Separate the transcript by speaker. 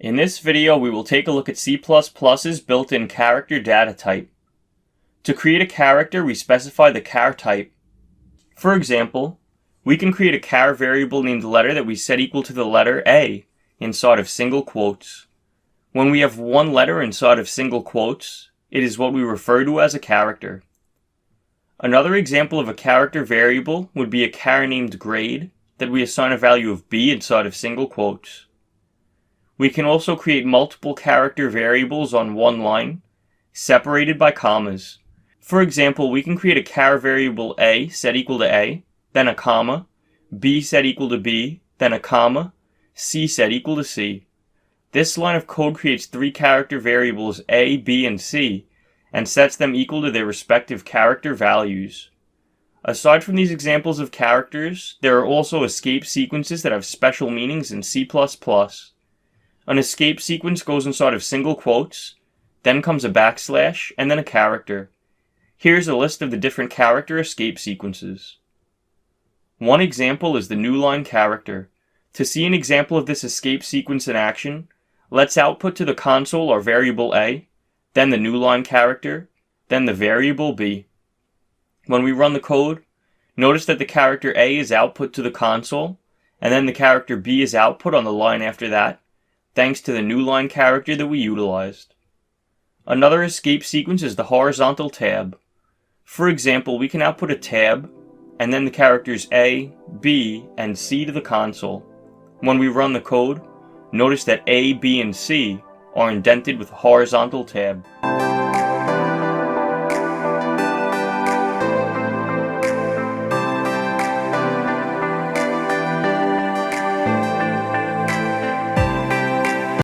Speaker 1: In this video, we will take a look at C++'s built-in character data type. To create a character, we specify the char type. For example, we can create a char variable named letter that we set equal to the letter A inside of single quotes. When we have one letter inside of single quotes, it is what we refer to as a character. Another example of a character variable would be a char named grade that we assign a value of B inside of single quotes. We can also create multiple character variables on one line, separated by commas. For example, we can create a char variable A set equal to A, then a comma, B set equal to B, then a comma, C set equal to C. This line of code creates three character variables A, B, and C, and sets them equal to their respective character values. Aside from these examples of characters, there are also escape sequences that have special meanings in C++. An escape sequence goes inside of single quotes, then comes a backslash, and then a character. Here's a list of the different character escape sequences. One example is the new line character. To see an example of this escape sequence in action, let's output to the console our variable A, then the new line character, then the variable B. When we run the code, notice that the character A is output to the console, and then the character B is output on the line after that, thanks to the new line character that we utilized. Another escape sequence is the horizontal tab. For example, we can output a tab, and then the characters A, B, and C to the console. When we run the code, notice that A, B, and C are indented with a horizontal tab.